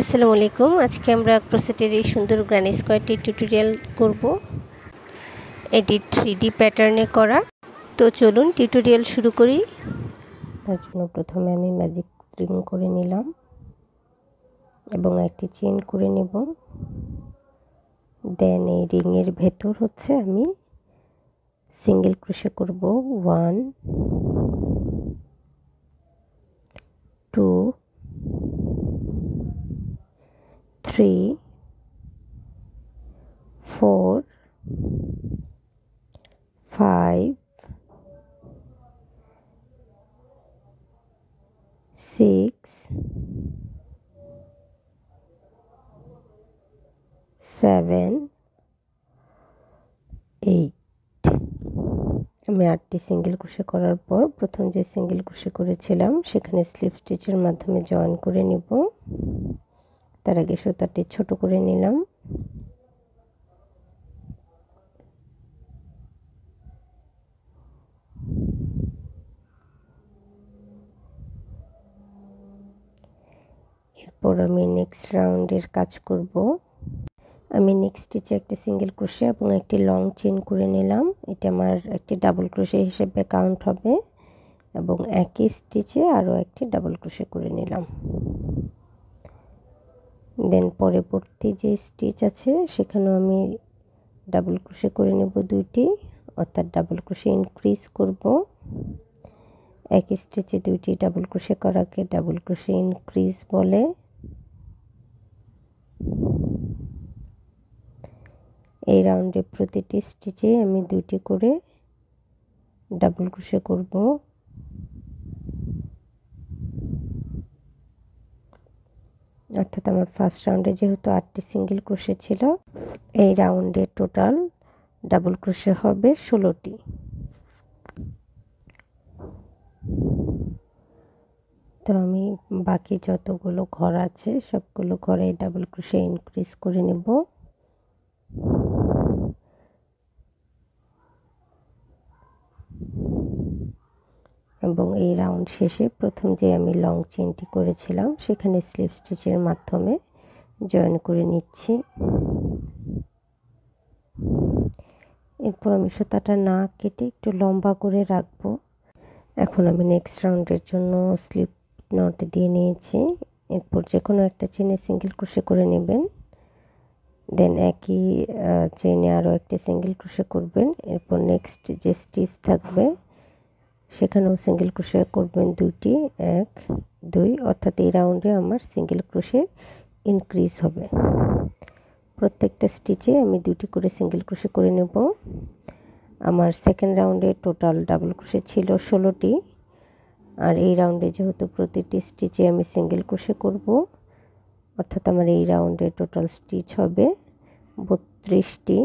আসসালামু আলাইকুম। আজকে আমরা ক্রোশেটের এই সুন্দর গ্রানি স্কোয়ারটি টিউটোরিয়াল করব, এটি 3D প্যাটার্নে করা। তো চলুন টিউটোরিয়াল শুরু করি। তার জন্য প্রথমে আমি ম্যাজিক রিং করে নিলাম এবং একটি চেইন করে নেব। দেন এই রিংয়ের ভেতর হচ্ছে আমি সিঙ্গেল ক্রোশে করব 1 2 3 4 5 6 7 8 আমি 8টি সিঙ্গেল ক্রোশে করার পর প্রথম যে সিঙ্গেল ক্রোশে করেছিলাম সেখানে স্লিপ স্টিচের মাধ্যমে জয়েন করে নিব। তার আগে সুতাটি ছোট করে নিলাম। এরপর আমি নেক্সট রাউন্ডের কাজ করব। আমি নেক্সট স্টিচে একটি সিঙ্গেল ক্রোশে এবং একটি লং চেইন করে নিলাম। এটা আমার একটি ডাবল ক্রোশে হিসেবে কাউন্ট হবে এবং একই স্টিচে আরও একটি ডাবল ক্রোশে করে নিলাম। দেন পরবর্তী যে স্টিচ আছে সেখানেও আমি ডাবল ক্রোশে করে নেব 2টি, অর্থাৎ ডাবল ক্রোশে ইনক্রিজ করব। এক স্টিচে 2টি ডাবল ক্রোশে করাকে ডাবল ক্রোশে ইনক্রিজ বলে। এই রাউন্ডে প্রতিটি স্টিচে আমি 2টি করে ডাবল ক্রোশে করব। অর্থাৎ আমার ফার্স্ট রাউন্ডে যেহেতু 8টি সিঙ্গেল ক্রোশে ছিল, এই রাউন্ডে টোটাল ডাবল ক্রোশে হবে 16টি। তো আমি বাকি যতগুলো ঘর আছে সবগুলো ঘরে ডাবল ক্রোশে ইনক্রিজ করে নেব। এবং এই রাউন্ড শেষে প্রথম যে আমি লং চেইনটি করেছিলাম সেখানে স্লিপ স্টিচের মাধ্যমে জয়েন করে নিচ্ছি। এরপর আমি সুতাটা না কেটে একটু লম্বা করে রাখবো। এখন আমি নেক্সট রাউন্ডের জন্য স্লিপ নট দিয়ে নিয়েছি। এরপর যে কোনো একটা চেইনে সিঙ্গেল ক্রোশে করে নেবেন। দেন একই চেইনে আরও একটি সিঙ্গেল ক্রোশে করবেন। এরপর নেক্সট যে স্টিচ থাকবে সেখানেও সিঙ্গেল ক্রোশে করবেন 2টি, 1 2, অর্থাৎ এই রাউন্ডে আমার সিঙ্গেল ক্রোশে ইনক্রিজ হবে। প্রত্যেকটা স্টিচে আমি 2টি করে সিঙ্গেল ক্রোশে করে নেব। আমার সেকেন্ড রাউন্ডে টোটাল ডাবল ক্রোশে ছিল 16টি, আর এই রাউন্ডে যেহেতু প্রতিটি স্টিচে আমি সিঙ্গেল ক্রোশে করব, অর্থাৎ আমার এই রাউন্ডে টোটাল স্টিচ হবে 32টি।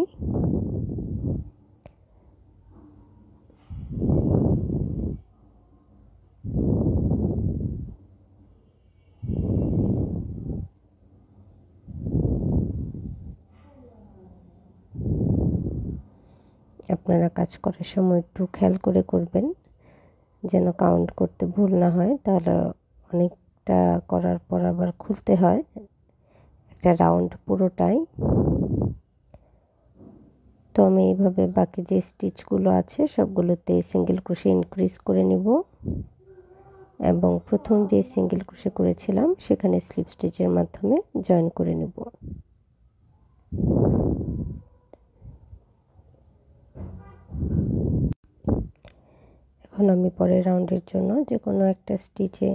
আপনারা কাজ করার সময় একটু খেয়াল করে করবেন যেন কাউন্ট করতে ভুল না হয়, তাহলে অনেকটা করার পর আবার খুলতে হয় একটা রাউন্ড পুরোটাই। তো আমি এইভাবে বাকি যে স্টিচগুলো আছে সবগুলোতে সিঙ্গেল ক্রোশে ইনক্রিজ করে নেব এবং প্রথম যে সিঙ্গেল ক্রোশে করেছিলাম সেখানে স্লিপ স্টিচের মাধ্যমে জয়েন করে নেব। এখন আমি পরের রাউন্ডের জন্য যে কোনো একটা স্টিচে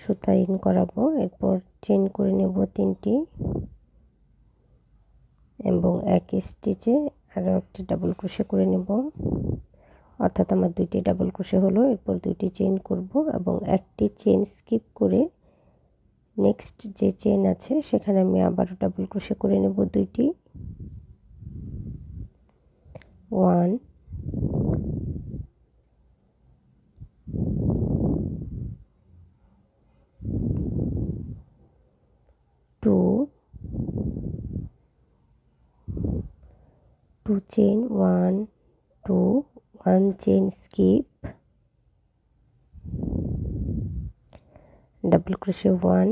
সুতা ইন করাবো। এরপর চেইন করে নেব 3টি এবং একই স্টিচে আরও একটি ডাবল ক্রোশে করে নেব, অর্থাৎ আমার 2টি ডাবল ক্রোশে হলো। এরপর 2টি চেইন করব এবং একটি চেইন স্কিপ করে নেক্সট যে চেইন আছে সেখানে আমি আবারও ডাবল ক্রোশে করে নেব 2টি, 1 2 2 chain 1 2 1 chain skip, double crochet 1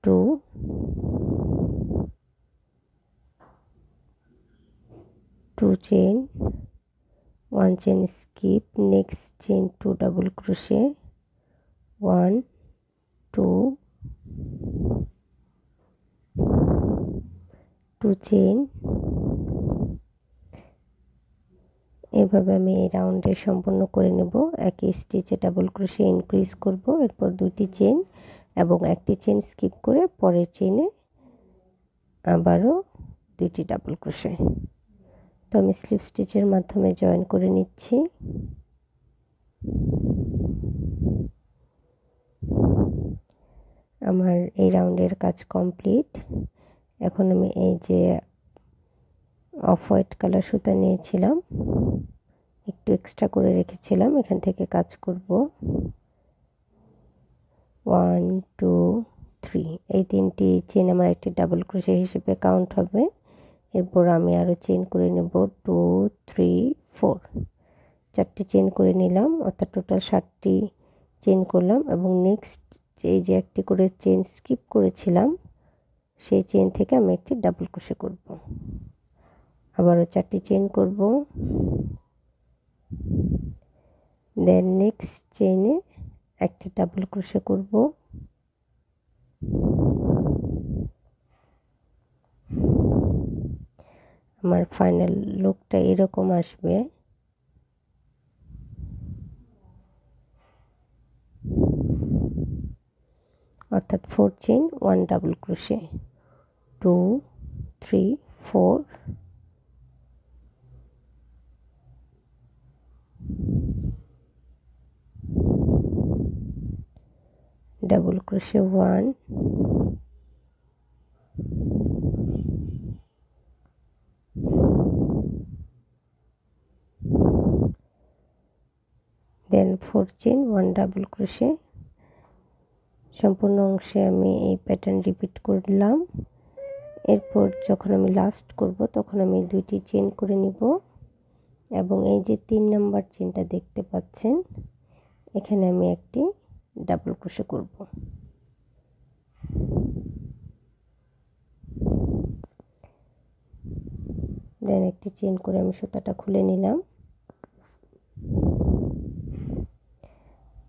2, 2 chain, 1 chain skip, next chain 2 double crochet, 1, 2, 2 chain। এভাবে আমি এই রাউন্ডে সম্পূর্ণ করে নেব। একই স্টিচে ডাবল ক্রোশে ইনক্রিজ করব, এরপর দুটি চেন এবং একটি চেন স্কিপ করে পরের চেনে আবারও দুটি ডাবল ক্রোশে। তো আমি স্লিপ স্টিচের মাধ্যমে জয়েন করে নিচ্ছি। আমার এই রাউন্ডের কাজ কমপ্লিট। এখন আমি এই যে অফ হোয়াইট কালার সুতা নিয়েছিলাম, একটু এক্সট্রা করে রেখেছিলাম, এখান থেকে কাজ করব। 1, 2, 3 এই তিনটি চেন আমার একটি ডাবল ক্রোশে হিসেবে কাউন্ট হবে। এরপর আমি আরও চেন করে নেব 2, 3, 4 চারটি চেন করে নিলাম, অর্থাৎ টোটাল 7টি চেন করলাম এবং নেক্সট এই যে একটি করে চেন স্কিপ করেছিলাম সেই চেন থেকে আমি একটি ডাবল ক্রোশে করব। আবারও 4টি চেন করব, দেন নেক্সট চেনে একটি ডাবল ক্রোশে করব, আমার ফাইনাল লুকটা এরকম আসবে। অর্থাৎ 4 chain 1 double crochet, 2, 3, 4 double crochet 1, দেন 4 চেন 1 ডাবল ক্রোশে। সম্পূর্ণ অংশে আমি এই প্যাটার্ন রিপিট করলাম। এরপর যখন আমি লাস্ট করব তখন আমি দুইটি চেন করে নিব এবং এই যে 3 নাম্বার চেনটা দেখতে পাচ্ছেন এখানে আমি একটি ডাবল ক্রোশে করব। দেন একটি চেন করে আমি সুতাটা খুলে নিলাম।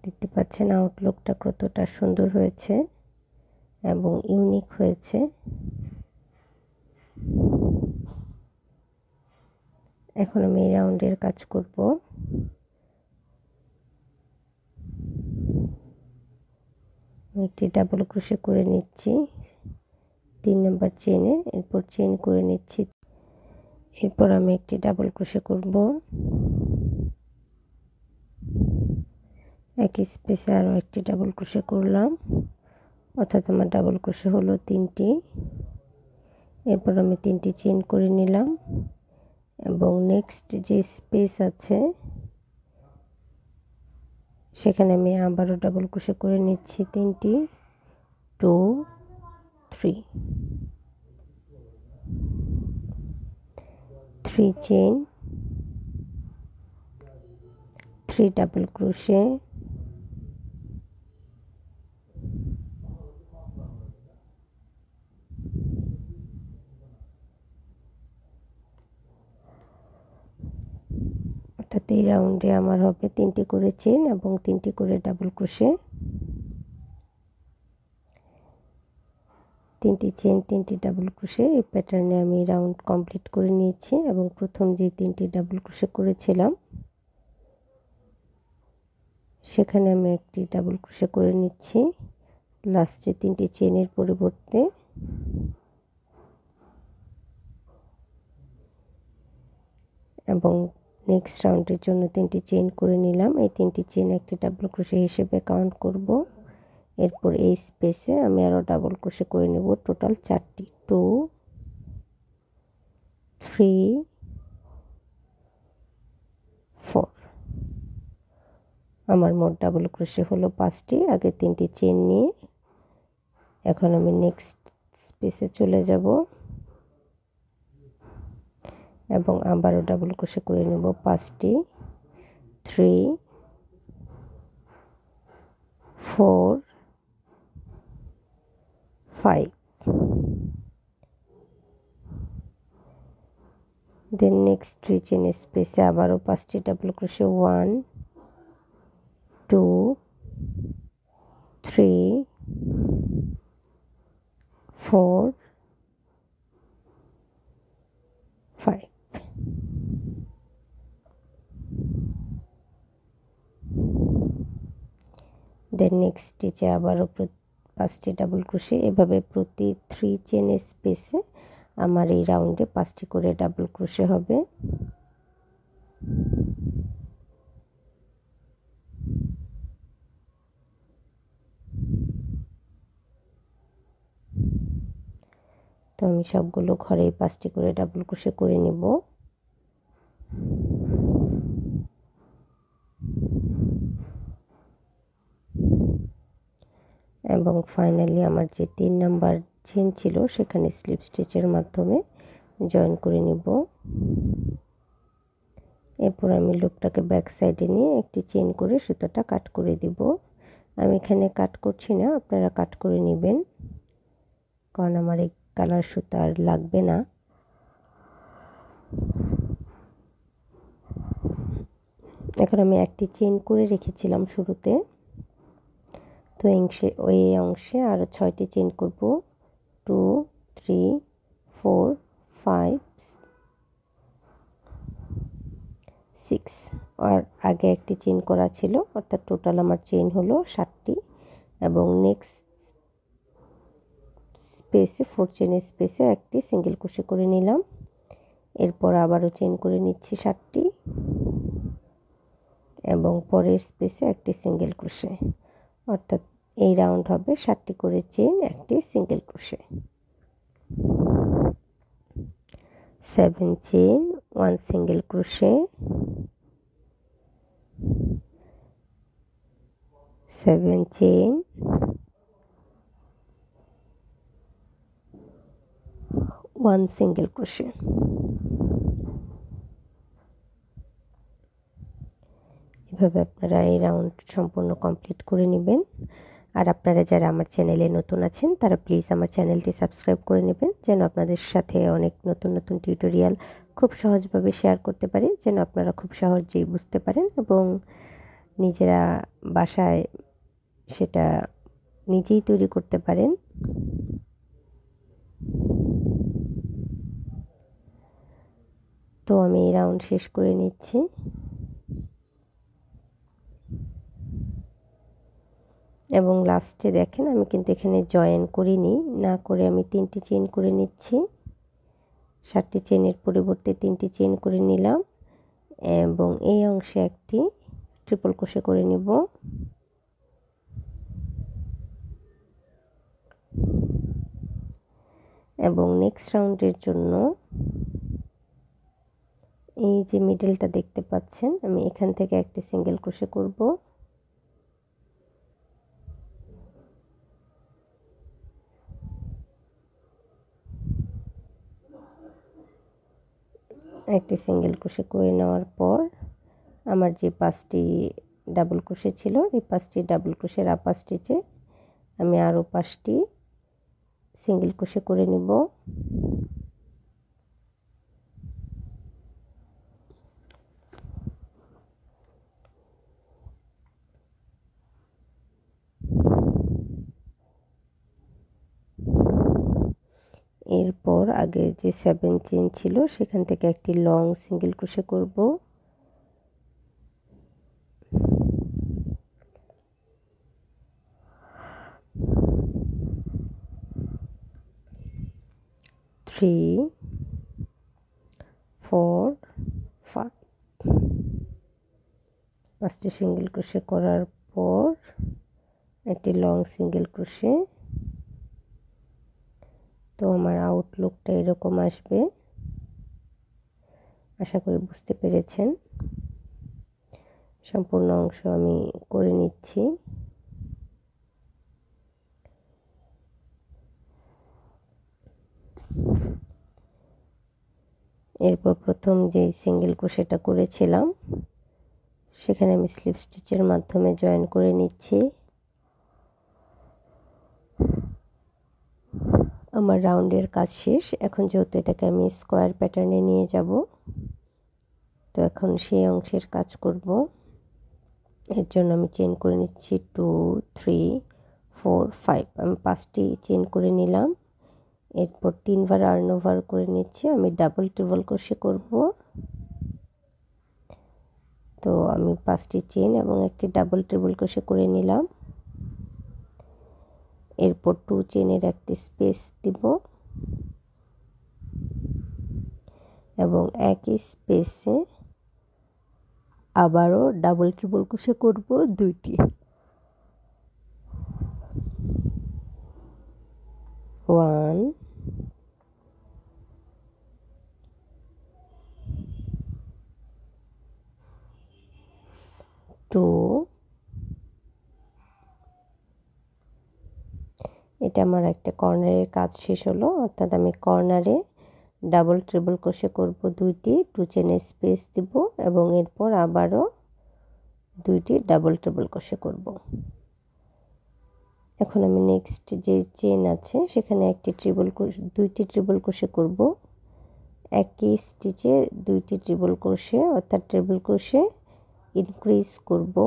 দেখতে পাচ্ছেন আউটলুকটা কতটা সুন্দর হয়েছে এবং ইউনিক হয়েছে। এখন আমি এই রাউন্ডের কাজ করব। একটি ডাবল ক্রোশে করে নিচ্ছি 3 নাম্বার চেনে, এরপর চেন করে নিচ্ছি, এরপর আমি একটি ডাবল ক্রোশে করব। একই স্পেসে আরও একটি ডাবল ক্রোশে করলাম, অর্থাৎ আমার ডাবল ক্রোশে হলো 3টি। এরপর আমি 3টি চেন করে নিলাম এবং নেক্সট যে স্পেস আছে সেখানে আমি আবারও ডাবল ক্রোশে করে নিচ্ছি 3টি, 2, 3 চেন, 3 ডাবল ক্রোশে, অর্থাৎ এই রাউন্ডে আমার হবে 3টি করে চেন এবং 3টি করে ডাবল ক্রোশে। 3টি চেন 3টি ডাবল ক্রোশে এই প্যাটার্নে আমি রাউন্ড কমপ্লিট করে নিয়েছি এবং প্রথম যে 3টি ডাবল ক্রোশে করেছিলাম সেখানে আমি একটি ডাবল ক্রোশে করে নিচ্ছি লাস্টে 3টি চেনের পরিবর্তে। এবং নেক্সট রাউন্ডের জন্য 3টি চেন করে নিলাম, এই 3টি চেন একটি ডাবল ক্রোশে হিসেবে কাউন্ট করব। এরপর এই স্পেসে আমি আরও ডাবল ক্রোশে করে নেব টোটাল 4টি, 2, 3, 4 আমার মোট ডাবল ক্রোশে হলো 5টি। আগে 3টি চেন নিয়ে এখন আমি নেক্সট স্পেসে চলে যাব এবং আবারও ডাবল ক্রোশে করে নেব 5টি, 3, 4, 5, then next 3 চেন স্পেসে আবারও 5টি ডাবল ক্রোশে 1 2 3 4 5, দেন নেক্সট স্টিচে আবারও 5টি ডাবল ক্রোশে। এভাবে প্রতি 3 চেন স্পেসে আমার এই রাউন্ডে 5টি করে ডাবল ক্রোশে হবে। তো আমি সবগুলো ঘরেই 5টি করে ডাবল ক্রোশে করে নিব। এবং ফাইনালি আমার যে 3 নাম্বার চেন ছিল সেখানে স্লিপ স্টিচের মাধ্যমে জয়েন করে নিব। এরপর আমি লুপটাকে ব্যাক সাইডে নিয়ে একটি চেন করে সুতাটা কাট করে দিব। আমি এখানে কাট করছি না, আপনারা কাট করে নেবেন, কারণ আমার এই কালার সুতা আর লাগবে না। এখন আমি একটি চেন করে রেখেছিলাম শুরুতে, তো ওই অংশে আরও 6টি চেন করব। 2 3 4 5 6, আর আগে একটি চেন করা ছিল, অর্থাৎ টোটাল আমার চেন হলো 7টি। এবং নেক্সট স্পেসে 4 চেন স্পেসে একটি সিঙ্গেল ক্রোশে করে নিলাম। এরপর আবারও চেন করে নিচ্ছি 7টি এবং পরের স্পেসে একটি সিঙ্গেল ক্রোশে, অর্থাৎ এই রাউন্ড হবে 7টি করে চেন, একটি single crochet. 7 chain 1 single crochet, 7 chain 1 single crochet. এভাবে আপনারা এই রাউন্ড সম্পূর্ণ কমপ্লিট করে নেবেন। আর আপনারা যারা আমার চ্যানেলে নতুন আছেন তারা প্লিজ আমার চ্যানেলটি সাবস্ক্রাইব করে নেবেন, যেন আপনাদের সাথে অনেক নতুন নতুন টিউটোরিয়াল খুব সহজভাবে শেয়ার করতে পারি, যেন আপনারা খুব সহজেই বুঝতে পারেন এবং নিজেরা বাসায় সেটা নিজেই তৈরি করতে পারেন। তো আমি এই রাউন্ড শেষ করে নিচ্ছি। এবং লাস্টে দেখেন আমি কিন্তু এখানে জয়েন করিনি, না করে আমি 3টি চেন করে নিচ্ছি। 7টি চেনের পরিবর্তে 3টি চেন করে নিলাম এবং এই অংশে একটি ট্রিপল ক্রোশে করে নিব। এবং নেক্সট রাউন্ডের জন্য এই যে মিডলটা দেখতে পাচ্ছেন, আমি এখান থেকে একটি সিঙ্গেল ক্রোশে করব। একটি সিঙ্গেল ক্রোশে করে নেওয়ার পর আমার যে 5টি ডাবল ক্রোশে ছিল, এই 5টি ডাবল ক্রোশের আপার স্টিচে আমি আরও 5টি সিঙ্গেল ক্রোশে করে নিব। এরপর আগে যে 7 চেন ছিল সেখান থেকে একটি লং সিঙ্গেল ক্রোশে করব। Three, 4, 5, 5টি সিঙ্গেল ক্রোশে করার পর একটি লং সিঙ্গেল ক্রোশে। তো আমার আউটলুকটা এরকম আসবে, আশা করি বুঝতে পেরেছেন। সম্পূর্ণ অংশ আমি করে নিচ্ছি। এরপর প্রথম যে সিঙ্গেল ক্রোশেটা করেছিলাম সেখানে আমি স্লিপ স্টিচের মাধ্যমে জয়েন করে নিচ্ছি। আমার রাউন্ডের কাজ শেষ। এখন যেহেতু এটাকে আমি স্কোয়ার প্যাটার্নে নিয়ে যাব, তো এখন সেই অংশের কাজ করব। এর জন্য আমি চেইন করে নিচ্ছি 2 3 4 5। আমি 5টি চেইন করে নিলাম। এরপর 3বার আর্ন ওভার করে নিচ্ছি। আমি ডাবল ট্রিপল ক্রোশে করব। তো আমি 5টি চেইন এবং একটি ডাবল ট্রিপল ক্রোশে করে নিলাম। এরপর 2 চেইনের একটি স্পেস দিব এবং একই স্পেসে আবারও ডাবল ট্রিপল ক্রোশে করব 2টি। 1 2। এটা আমার একটা কর্নারের কাজ শেষ হলো, অর্থাৎ আমি কর্নারে ডাবল ট্রিপল ক্রোশে করব 2টি, 2 চেইনের স্পেস দিব এবং এরপর আবারও 2টি ডাবল ট্রিপল ক্রোশে করব। এখন আমি নেক্সট যে চেইন আছে সেখানে একটি ট্রিপল ক্রোশে 2টি ট্রিপল ক্রোশে করব। একই স্টিচে 2টি ট্রিপল ক্রোশে, অর্থাৎ ট্রিপল ক্রোশে ইনক্রিজ করব।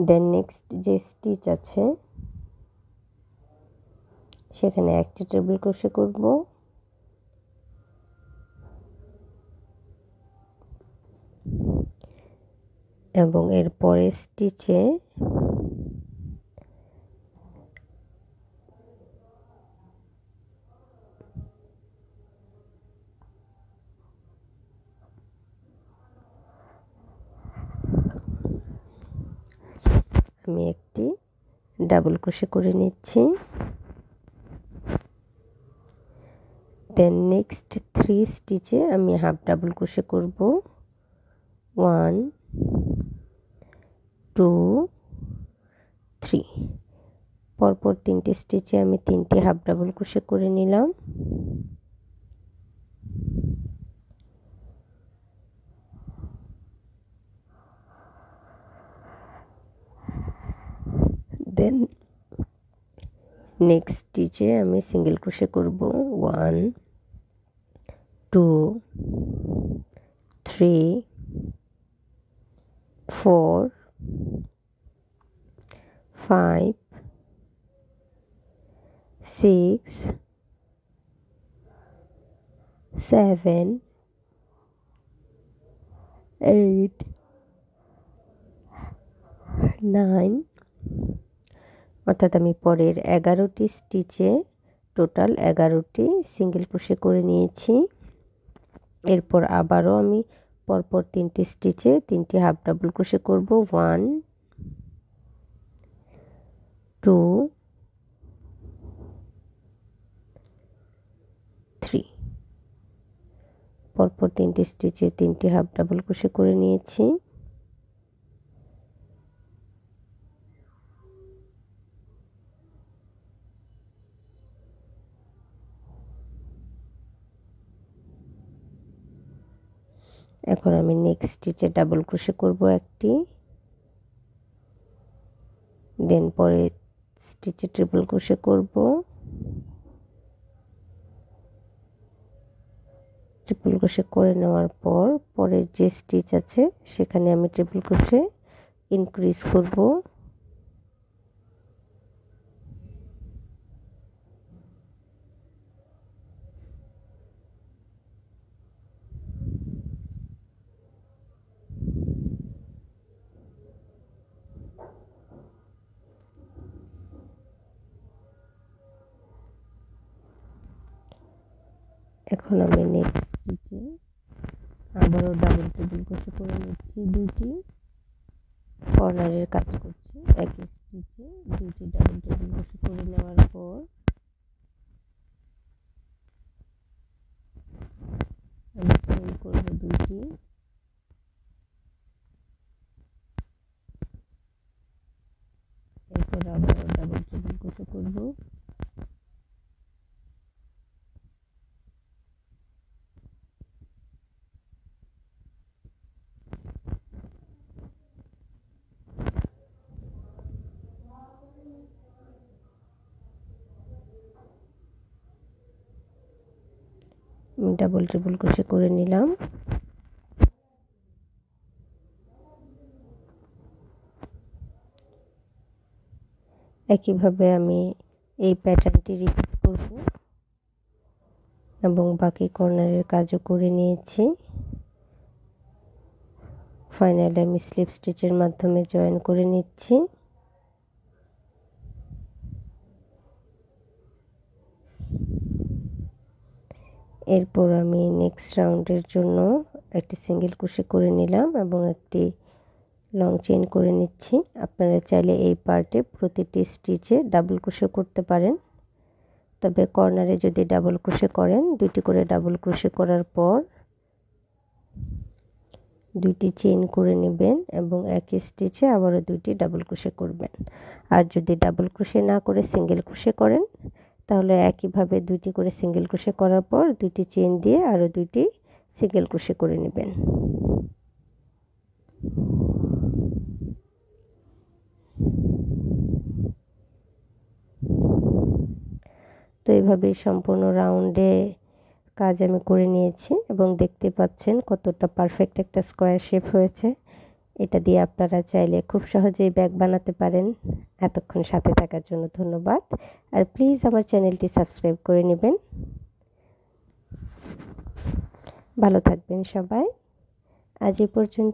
দেন নেক্সট যে স্টিচ আছে সেখানে একটি ট্রিপল ক্রোশে করব এবং এর পরের স্টিচে আমি একটি ডাবল ক্রোশে করে নিচ্ছি। দেন নেক্সট 3 স্টিচে আমি হাফ ডাবল ক্রোশে করব। 1 2 3। পরপর 3টি স্টিচে আমি 3টি হাফ ডাবল ক্রোশে করে নিলাম। দেন নেক্সট স্টিচে আমি সিঙ্গেল ক্রোশে করব। 1 2 3 4 5 6 7 8 9। অর্থাৎ আমি পরের 11টি স্টিচে টোটাল 11টি সিঙ্গেল ক্রোশে করে নিয়েছি। এরপর আবারও আমি পরপর 3টি স্টিচে 3টি হাফ ডাবল ক্রোশে করব। 1 2 3। পরপর 3টি স্টিচে 3টি হাফ ডাবল ক্রোশে করে নিয়েছি। এখন আমি নেক্সট স্টিচে ডাবল ক্রোশে করব একটি, দেন পরে স্টিচে ট্রিপল ক্রোশে করব। ট্রিপল ক্রোশে করে নেওয়ার পর পরের যে স্টিচ আছে সেখানে আমি ট্রিপল ক্রোশে ইনক্রিজ করব। এখন আমি নেক্সট স্টিচে আবারও ডাবল ট্রিপল ক্রোশে করে নিচ্ছি। 2টি কর্নারের কাজ করছি। একই স্টিচে 2টি ডাবল ট্রিপল ক্রোশে করে নেওয়ার পর আমি চেইন করব 2টি। এরপর আবারও ডাবল ট্রিপল ক্রোশে করব। ডাবল ট্রিপল ক্রোশে করে নিলাম। একইভাবে আমি এই প্যাটার্নটি রিপিট করব এবং বাকি কর্নারের কাজও করে নিয়েছি। ফাইনালি আমি স্লিপ স্টিচের মাধ্যমে জয়েন করে নিচ্ছি। এরপর আমি নেক্সট রাউন্ডের জন্য একটি সিঙ্গেল ক্রোশে করে নিলাম এবং একটি লং চেইন করে নিচ্ছি। আপনারা চাইলে এই পার্টে প্রতিটি স্টিচে ডাবল ক্রোশে করতে পারেন, তবে কর্নারে যদি ডাবল ক্রোশে করেন, দুটি করে ডাবল ক্রোশে করার পর দুইটি চেইন করে নেবেন এবং একই স্টিচে আবারও দুইটি ডাবল ক্রোশে করবেন। আর যদি ডাবল ক্রোশে না করে সিঙ্গেল ক্রোশে করেন, তাহলে একইভাবে দুইটি করে সিঙ্গেল ক্রোশে করার পর দুইটি চেইন দিয়ে আরও দুইটি সিঙ্গেল ক্রোশে করে নেবেন। তো এইভাবে সম্পূর্ণ রাউন্ডে কাজ আমি করে নিয়েছি এবং দেখতে পাচ্ছেন কতটা পারফেক্ট একটা স্কোয়ার শেপ হয়েছে। এটা দিয়ে আপনারা চাইলে খুব সহজেই ব্যাগ বানাতে পারেন। এতক্ষণ সাথে থাকার জন্য ধন্যবাদ। আর প্লিজ আমার চ্যানেলটি সাবস্ক্রাইব করে নেবেন। ভালো থাকবেন সবাই। আজ এই পর্যন্ত।